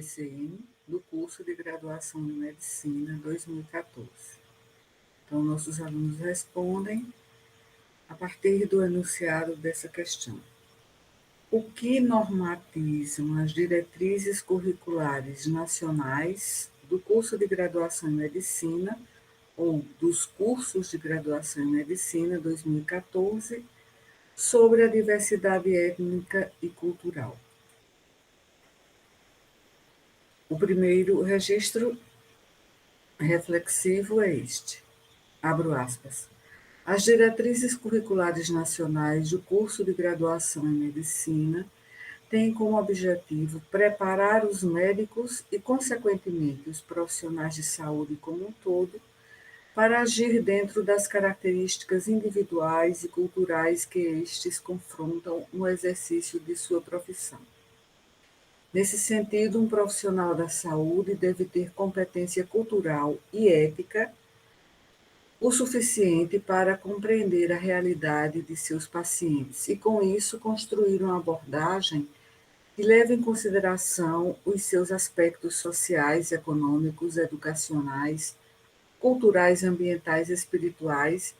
PCM, do curso de graduação em Medicina 2014. Então, nossos alunos respondem a partir do enunciado dessa questão. O que normatizam as diretrizes curriculares nacionais do curso de graduação em Medicina ou dos cursos de graduação em Medicina 2014 sobre a diversidade étnica e cultural? O primeiro registro reflexivo é este, abro aspas. As diretrizes curriculares nacionais do curso de graduação em Medicina têm como objetivo preparar os médicos e, consequentemente, os profissionais de saúde como um todo para agir dentro das características individuais e culturais que estes confrontam no exercício de sua profissão. Nesse sentido, um profissional da saúde deve ter competência cultural e ética o suficiente para compreender a realidade de seus pacientes e, com isso, construir uma abordagem que leve em consideração os seus aspectos sociais, econômicos, educacionais, culturais, ambientais, espirituais,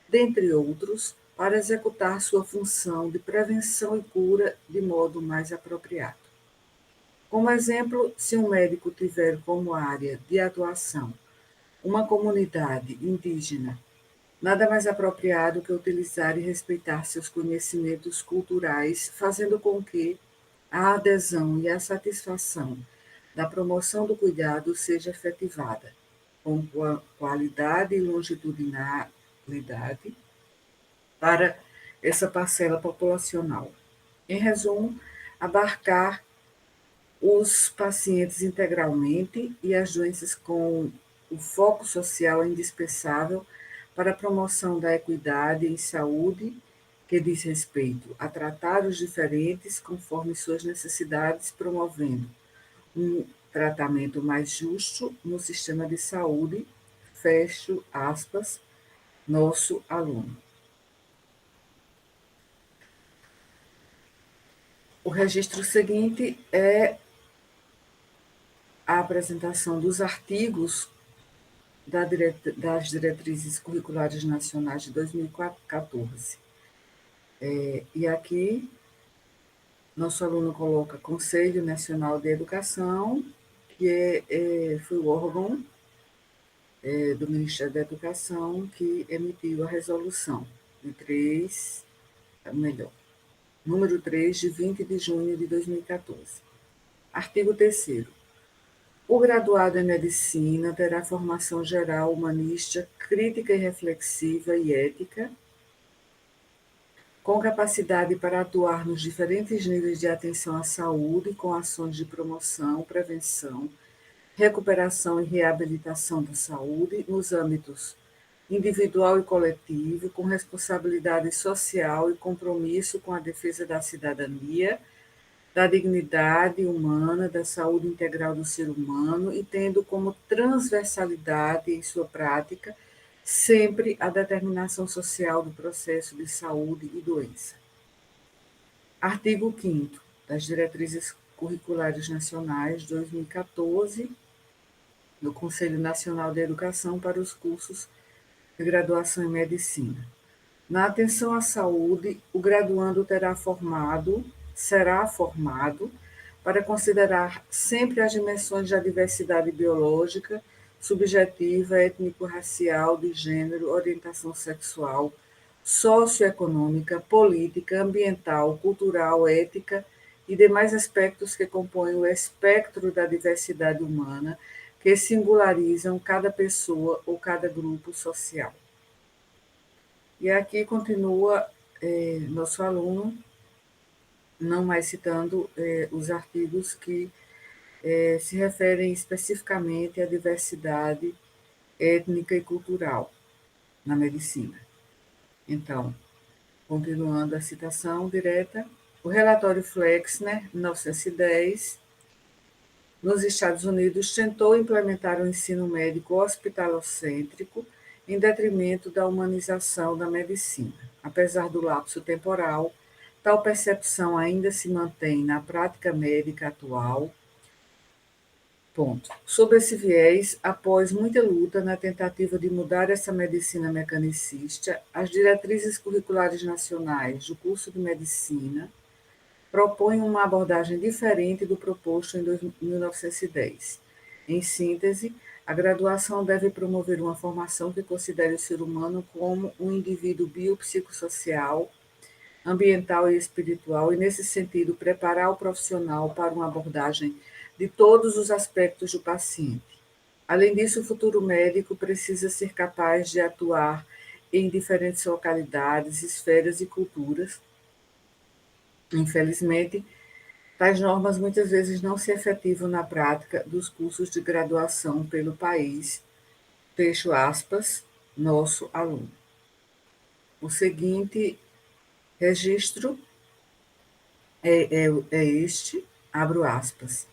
dentre outros, para executar sua função de prevenção e cura de modo mais apropriado. Como exemplo, se um médico tiver como área de atuação uma comunidade indígena, nada mais apropriado que utilizar e respeitar seus conhecimentos culturais, fazendo com que a adesão e a satisfação da promoção do cuidado seja efetivada, com qualidade e longitudinalidade para essa parcela populacional. Em resumo, abarcar os pacientes integralmente e as doenças com o foco social é indispensável para a promoção da equidade em saúde, que diz respeito a tratar os diferentes conforme suas necessidades, promovendo um tratamento mais justo no sistema de saúde, fecho aspas, nosso aluno. O registro seguinte é a apresentação dos artigos das diretrizes curriculares nacionais de 2014. E aqui, nosso aluno coloca Conselho Nacional de Educação, que foi o órgão do Ministério da Educação que emitiu a resolução número 3, de 20 de junho de 2014. Artigo 3º. O graduado em Medicina terá formação geral, humanista, crítica e reflexiva e ética, com capacidade para atuar nos diferentes níveis de atenção à saúde, com ações de promoção, prevenção, recuperação e reabilitação da saúde, nos âmbitos individual e coletivo, com responsabilidade social e compromisso com a defesa da cidadania, da dignidade humana, da saúde integral do ser humano e tendo como transversalidade em sua prática sempre a determinação social do processo de saúde e doença. Artigo 5º das Diretrizes Curriculares Nacionais 2014 do Conselho Nacional de Educação para os cursos de graduação em Medicina. Na atenção à saúde, o graduando será formado para considerar sempre as dimensões da diversidade biológica, subjetiva, étnico-racial, de gênero, orientação sexual, socioeconômica, política, ambiental, cultural, ética e demais aspectos que compõem o espectro da diversidade humana, que singularizam cada pessoa ou cada grupo social. E aqui continua nosso aluno, não mais citando os artigos que se referem especificamente à diversidade étnica e cultural na medicina. Então, continuando a citação direta, o relatório Flexner, 1910, nos Estados Unidos, tentou implementar o ensino médico hospitalocêntrico em detrimento da humanização da medicina. Apesar do lapso temporal, tal percepção ainda se mantém na prática médica atual, Ponto. Sob esse viés, após muita luta na tentativa de mudar essa medicina mecanicista, as diretrizes curriculares nacionais do curso de medicina propõem uma abordagem diferente do proposto em 1910. Em síntese, a graduação deve promover uma formação que considere o ser humano como um indivíduo biopsicossocial, ambiental e espiritual, e, nesse sentido, preparar o profissional para uma abordagem de todos os aspectos do paciente. Além disso, o futuro médico precisa ser capaz de atuar em diferentes localidades, esferas e culturas. Infelizmente, tais normas muitas vezes não se efetivam na prática dos cursos de graduação pelo país. Fecho aspas, nosso aluno. O seguinte registro é este, abro aspas.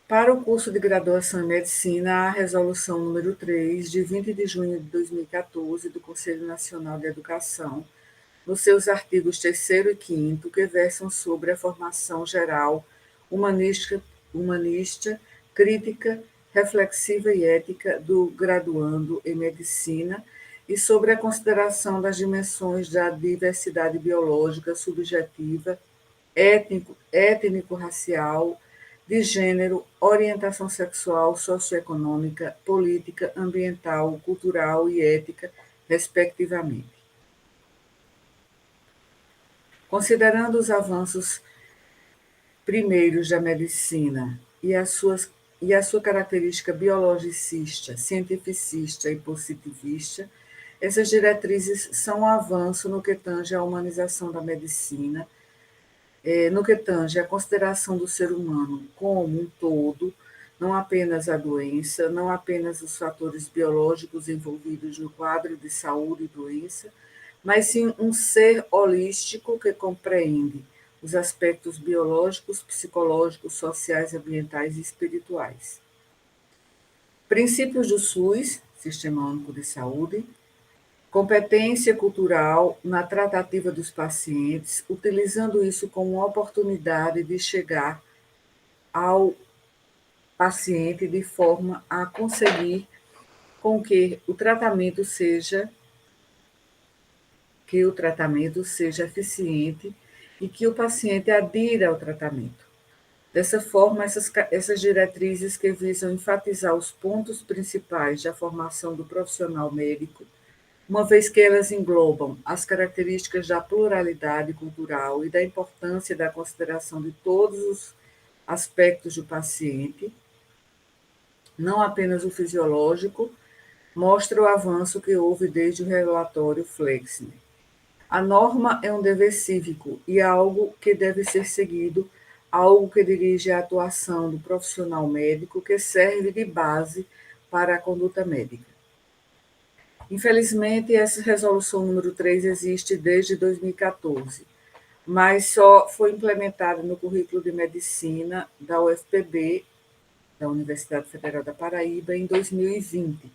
Para o curso de graduação em medicina, a resolução número 3, de 20 de junho de 2014, do Conselho Nacional de Educação, nos seus artigos 3º e 5º, que versam sobre a formação geral, humanista, crítica, reflexiva e ética do graduando em medicina e sobre a consideração das dimensões da diversidade biológica subjetiva, étnico-racial, de gênero, orientação sexual, socioeconômica, política, ambiental, cultural e ética, respectivamente. Considerando os avanços primeiros da medicina e a sua característica biologicista, cientificista e positivista, essas diretrizes são um avanço no que tange à humanização da medicina, no que tange à consideração do ser humano como um todo, não apenas a doença, não apenas os fatores biológicos envolvidos no quadro de saúde e doença, mas sim um ser holístico que compreende os aspectos biológicos, psicológicos, sociais, ambientais e espirituais. Princípios do SUS, Sistema Único de Saúde, competência cultural na tratativa dos pacientes, utilizando isso como uma oportunidade de chegar ao paciente de forma a conseguir com que o tratamento seja eficiente e que o paciente adira ao tratamento. Dessa forma, essas diretrizes que visam enfatizar os pontos principais da formação do profissional médico, uma vez que elas englobam as características da pluralidade cultural e da importância da consideração de todos os aspectos do paciente, não apenas o fisiológico, mostra o avanço que houve desde o relatório Flexner. A norma é um dever cívico e algo que deve ser seguido, algo que dirige a atuação do profissional médico, que serve de base para a conduta médica. Infelizmente, essa resolução número 3 existe desde 2014, mas só foi implementada no currículo de medicina da UFPB, da Universidade Federal da Paraíba, em 2020,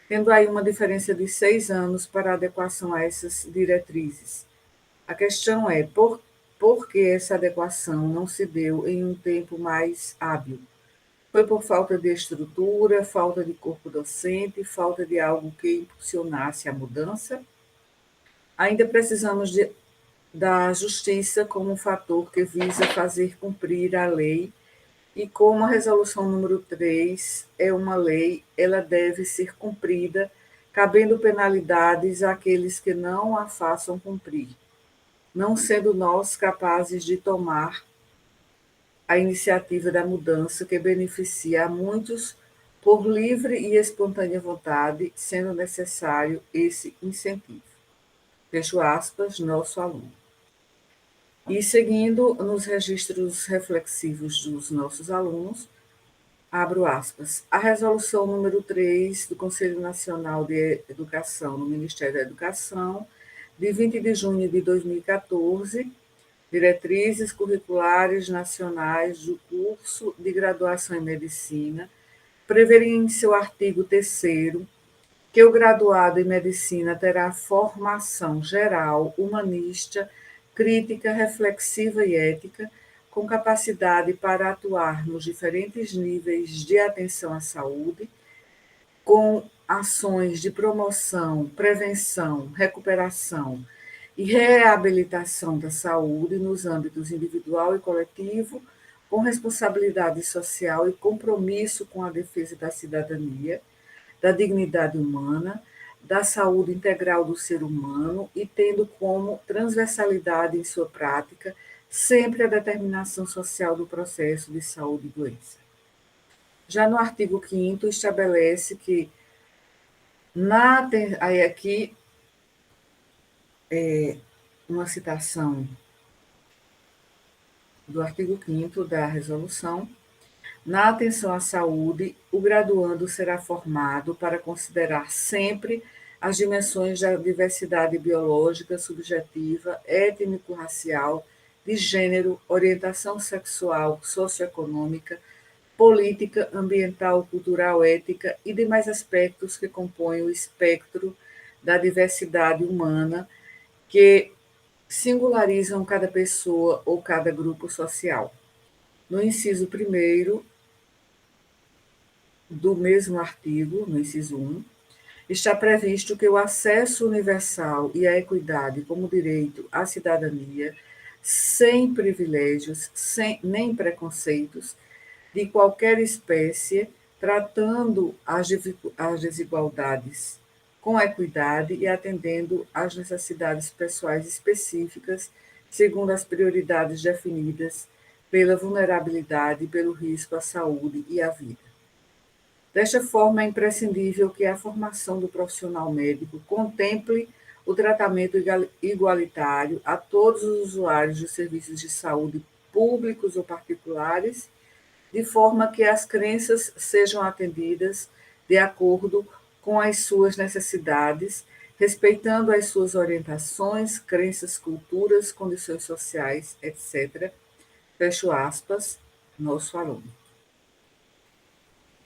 tendo aí uma diferença de 6 anos para a adequação a essas diretrizes. A questão é por que essa adequação não se deu em um tempo mais hábil? Foi por falta de estrutura, falta de corpo docente, falta de algo que impulsionasse a mudança? Ainda precisamos da justiça como um fator que visa fazer cumprir a lei, e como a resolução número 3 é uma lei, ela deve ser cumprida, cabendo penalidades àqueles que não a façam cumprir, não sendo nós capazes de tomar a iniciativa da mudança que beneficia a muitos por livre e espontânea vontade, sendo necessário esse incentivo. Fecho aspas, nosso aluno. E seguindo nos registros reflexivos dos nossos alunos, abro aspas, a resolução número 3 do Conselho Nacional de Educação, no Ministério da Educação, de 20 de junho de 2014, diretrizes curriculares nacionais do curso de graduação em medicina, prevê em seu artigo 3º que o graduado em medicina terá formação geral, humanista, crítica, reflexiva e ética, com capacidade para atuar nos diferentes níveis de atenção à saúde, com ações de promoção, prevenção, recuperação e reabilitação da saúde nos âmbitos individual e coletivo, com responsabilidade social e compromisso com a defesa da cidadania, da dignidade humana, da saúde integral do ser humano e tendo como transversalidade em sua prática sempre a determinação social do processo de saúde e doença. Já no artigo 5º estabelece que aí aqui uma citação do artigo 5º da resolução. Na atenção à saúde, o graduando será formado para considerar sempre as dimensões da diversidade biológica, subjetiva, étnico-racial, de gênero, orientação sexual, socioeconômica, política, ambiental, cultural, ética e demais aspectos que compõem o espectro da diversidade humana que singularizam cada pessoa ou cada grupo social. No inciso 1º do mesmo artigo, no inciso 1, está previsto que o acesso universal e a equidade como direito à cidadania, sem privilégios, nem preconceitos, de qualquer espécie, tratando as desigualdades com equidade e atendendo às necessidades pessoais específicas, segundo as prioridades definidas pela vulnerabilidade e pelo risco à saúde e à vida. Desta forma, é imprescindível que a formação do profissional médico contemple o tratamento igualitário a todos os usuários de serviços de saúde públicos ou particulares, de forma que as crenças sejam atendidas de acordo com as suas necessidades, respeitando as suas orientações, crenças, culturas, condições sociais, etc. Fecho aspas, nosso aluno.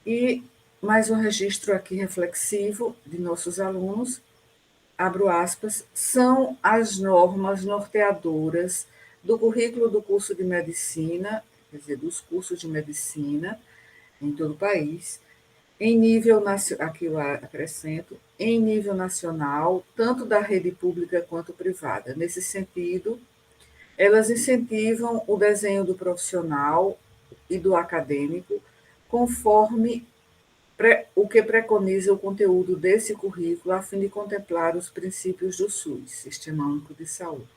E mais um registro aqui reflexivo de nossos alunos, abro aspas, são as normas norteadoras do currículo do curso de medicina, quer dizer, dos cursos de medicina em todo o país, em nível nacional, aqui eu acrescento, em nível nacional, tanto da rede pública quanto privada. Nesse sentido, elas incentivam o desenho do profissional e do acadêmico, conforme o que preconiza o conteúdo desse currículo, a fim de contemplar os princípios do SUS, Sistema Único de Saúde.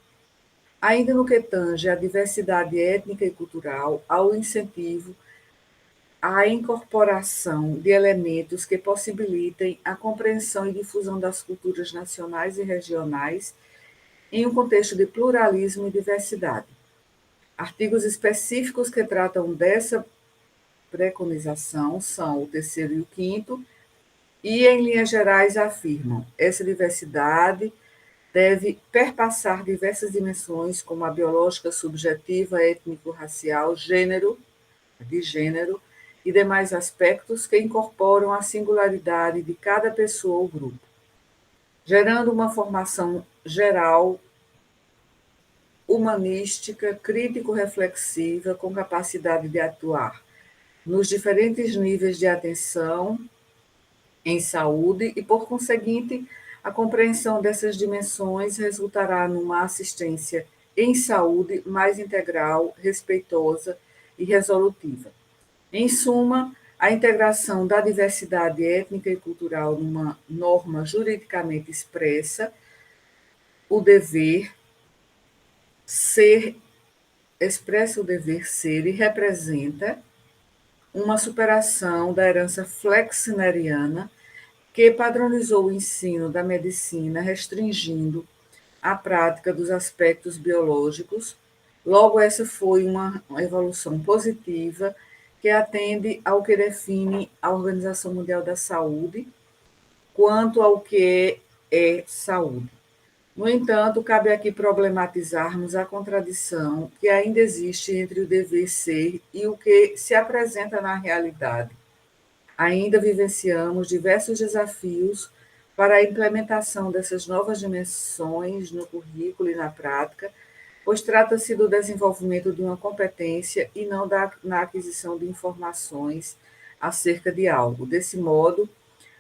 Ainda no que tange à diversidade étnica e cultural, ao incentivo à incorporação de elementos que possibilitem a compreensão e difusão das culturas nacionais e regionais em um contexto de pluralismo e diversidade. Artigos específicos que tratam dessa preconização são o 3º e o 5º, e, em linhas gerais, afirmam essa diversidade deve perpassar diversas dimensões, como a biológica, subjetiva, étnico-racial, de gênero e demais aspectos que incorporam a singularidade de cada pessoa ou grupo, gerando uma formação geral, humanística, crítico-reflexiva, com capacidade de atuar nos diferentes níveis de atenção em saúde e, por conseguinte, a compreensão dessas dimensões resultará numa assistência em saúde mais integral, respeitosa e resolutiva. Em suma, a integração da diversidade étnica e cultural numa norma juridicamente expressa, o dever ser, expressa o dever ser e representa uma superação da herança flexneriana que padronizou o ensino da medicina, restringindo a prática dos aspectos biológicos. Logo, essa foi uma evolução positiva que atende ao que define a Organização Mundial da Saúde quanto ao que é saúde. No entanto, cabe aqui problematizarmos a contradição que ainda existe entre o dever ser e o que se apresenta na realidade. Ainda vivenciamos diversos desafios para a implementação dessas novas dimensões no currículo e na prática, pois trata-se do desenvolvimento de uma competência e não na aquisição de informações acerca de algo. Desse modo,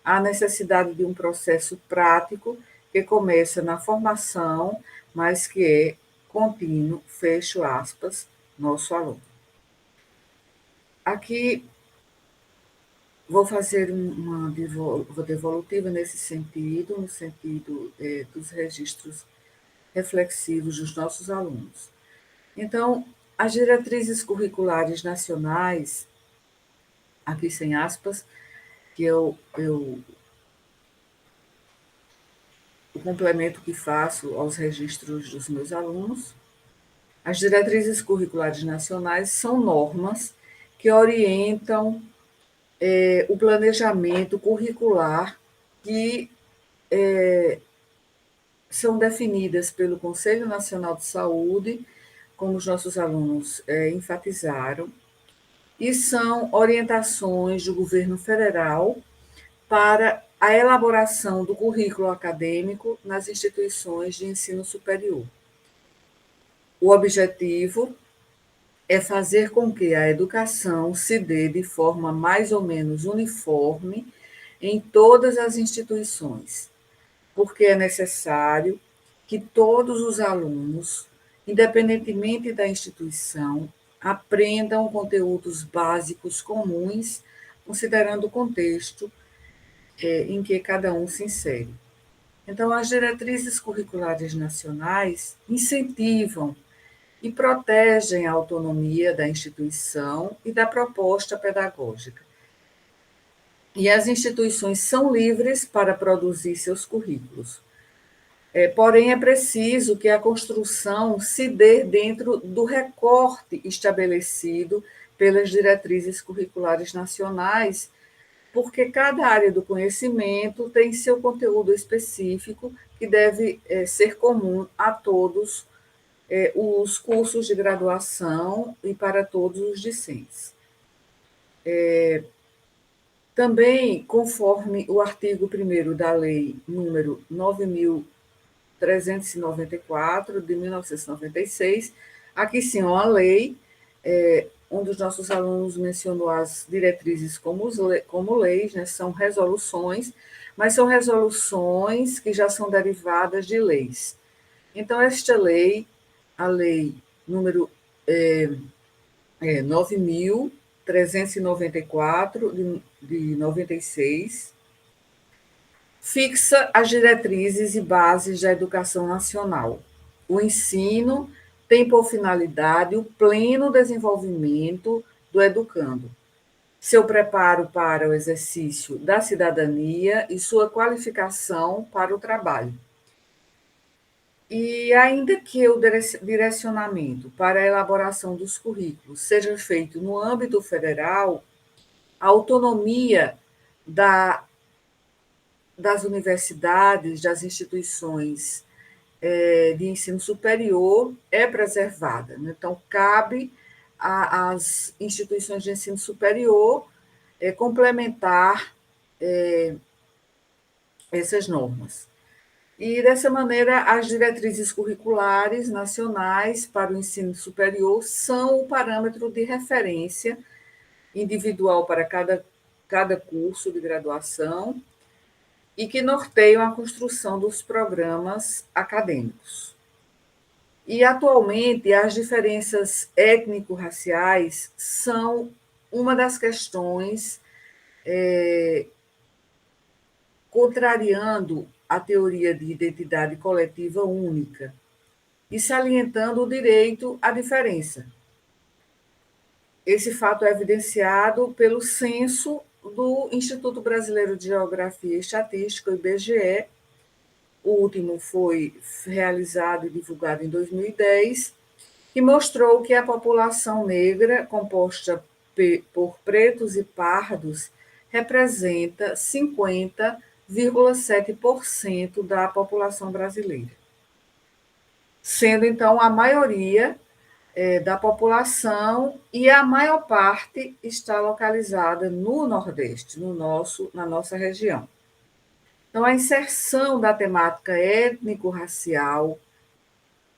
há necessidade de um processo prático que começa na formação, mas que é contínuo, fecho aspas, nosso aluno. Aqui vou fazer uma devolutiva nesse sentido, no sentido dos registros reflexivos dos nossos alunos. Então, as diretrizes curriculares nacionais, aqui sem aspas, que o complemento que faço aos registros dos meus alunos, as diretrizes curriculares nacionais são normas que orientam o planejamento curricular que são definidas pelo Conselho Nacional de Saúde, como os nossos alunos enfatizaram, e são orientações do governo federal para a elaboração do currículo acadêmico nas instituições de ensino superior. O objetivo é fazer com que a educação se dê de forma mais ou menos uniforme em todas as instituições, porque é necessário que todos os alunos, independentemente da instituição, aprendam conteúdos básicos comuns, considerando o contexto em que cada um se insere. Então, as diretrizes curriculares nacionais incentivam e protegem a autonomia da instituição e da proposta pedagógica. E as instituições são livres para produzir seus currículos. Porém, é preciso que a construção se dê dentro do recorte estabelecido pelas diretrizes curriculares nacionais, porque cada área do conhecimento tem seu conteúdo específico que deve ser comum a todos os cursos de graduação e para todos os discentes. Também, conforme o artigo 1º da Lei número 9.394, de 1996, aqui sim é uma lei, um dos nossos alunos mencionou as diretrizes como leis, né, são resoluções, mas são resoluções que já são derivadas de leis. Então, esta lei, a lei número 9.394, de 96, fixa as diretrizes e bases da educação nacional. O ensino tem por finalidade o pleno desenvolvimento do educando, seu preparo para o exercício da cidadania e sua qualificação para o trabalho. E ainda que o direcionamento para a elaboração dos currículos seja feito no âmbito federal, a autonomia das universidades, das instituições de ensino superior é preservada. Então, cabe às instituições de ensino superior complementar essas normas. E, dessa maneira, as diretrizes curriculares nacionais para o ensino superior são o parâmetro de referência individual para cada curso de graduação e que norteiam a construção dos programas acadêmicos. E, atualmente, as diferenças étnico-raciais são uma das questões contrariando a teoria de identidade coletiva única e salientando o direito à diferença. Esse fato é evidenciado pelo censo do Instituto Brasileiro de Geografia e Estatística, o IBGE. O último foi realizado e divulgado em 2010, que mostrou que a população negra, composta por pretos e pardos, representa 50,7% da população brasileira, sendo então a maioria da população, e a maior parte está localizada no Nordeste, na nossa região. Então, a inserção da temática étnico-racial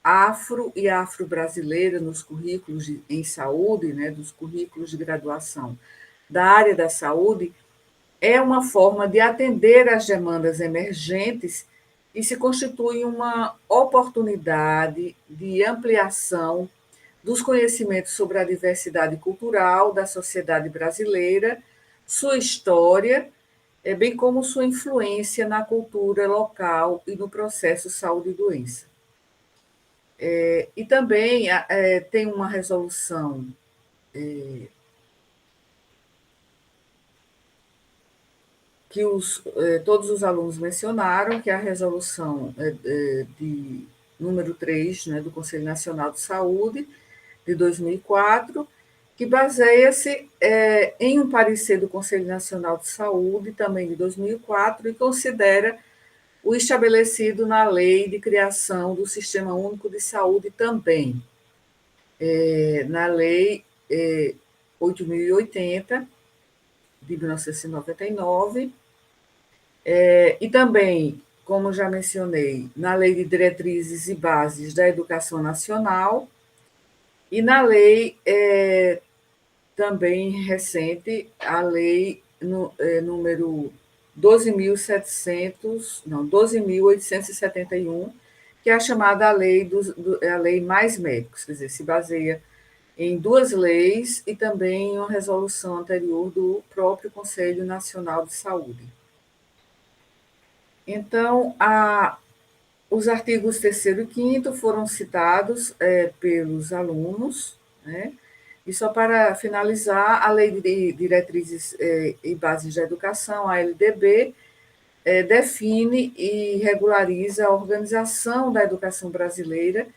afro e afro-brasileira nos currículos em saúde, né, dos currículos de graduação da área da saúde, é uma forma de atender às demandas emergentes e se constitui uma oportunidade de ampliação dos conhecimentos sobre a diversidade cultural da sociedade brasileira, sua história, bem como sua influência na cultura local e no processo saúde e doença. E também tem uma resolução que todos os alunos mencionaram, que é a resolução de número 3, né, do Conselho Nacional de Saúde, de 2004, que baseia-se em um parecer do Conselho Nacional de Saúde, também de 2004, e considera o estabelecido na Lei de Criação do Sistema Único de Saúde também, na Lei 8.080, de 1999, e também, como já mencionei, na Lei de Diretrizes e Bases da Educação Nacional e na lei também recente, a lei número 12.700, não, 12.871, que é a chamada a lei Mais Médicos, quer dizer, se baseia em duas leis e também em uma resolução anterior do próprio Conselho Nacional de Saúde. Então, os artigos 3º e 5º foram citados pelos alunos, né? E só para finalizar, a Lei de Diretrizes e Bases da Educação, a LDB, define e regulariza a organização da educação brasileira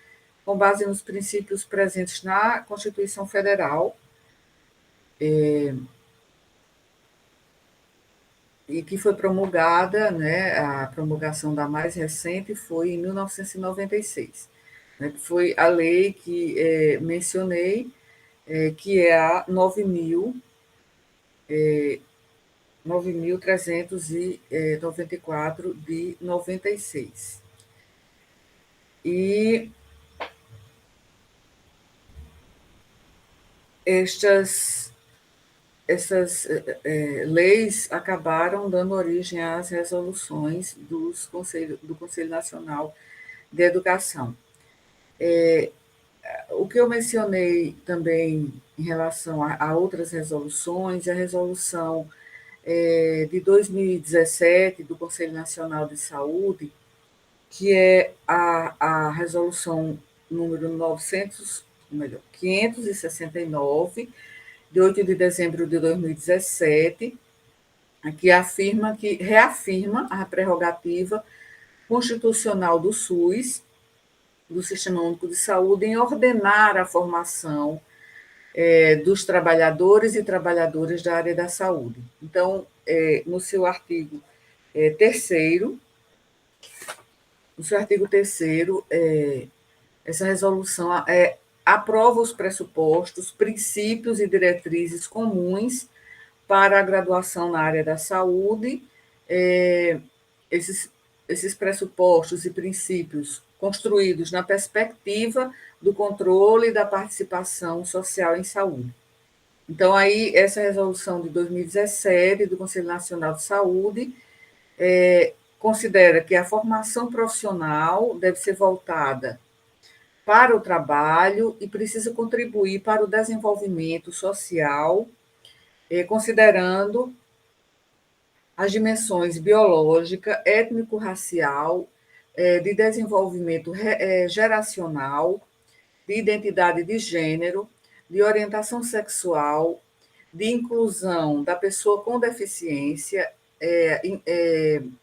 com base nos princípios presentes na Constituição Federal, e que foi promulgada, né, a promulgação da mais recente foi em 1996, né, que foi a lei que mencionei, que é a 9.394 de 96. E essas leis acabaram dando origem às resoluções do Conselho Nacional de Educação. O que eu mencionei também em relação a outras resoluções, a resolução de 2017 do Conselho Nacional de Saúde, que é a resolução número 569, de 8 de dezembro de 2017, que reafirma a prerrogativa constitucional do SUS, do Sistema Único de Saúde, em ordenar a formação dos trabalhadores e trabalhadoras da área da saúde. Então, no seu artigo terceiro, essa resolução aprova os pressupostos, princípios e diretrizes comuns para a graduação na área da saúde. Esses, esses pressupostos e princípios construídos na perspectiva do controle e da participação social em saúde. Então, aí, essa resolução de 2017 do Conselho Nacional de Saúde considera que a formação profissional deve ser voltada para o trabalho e precisa contribuir para o desenvolvimento social, considerando as dimensões biológica, étnico-racial, de desenvolvimento geracional, de identidade de gênero, de orientação sexual, de inclusão da pessoa com deficiência,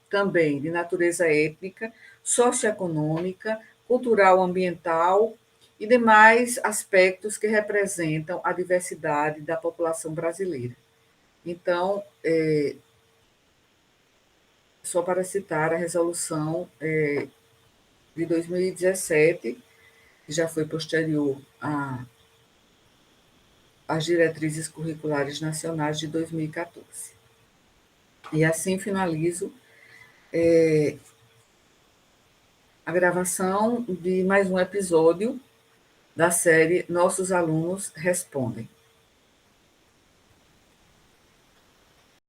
também de natureza étnica, socioeconômica, cultural, ambiental e demais aspectos que representam a diversidade da população brasileira. Então, só para citar a resolução de 2017, que já foi posterior às diretrizes curriculares nacionais de 2014. E assim finalizo a gravação de mais um episódio da série Nossos Alunos Respondem.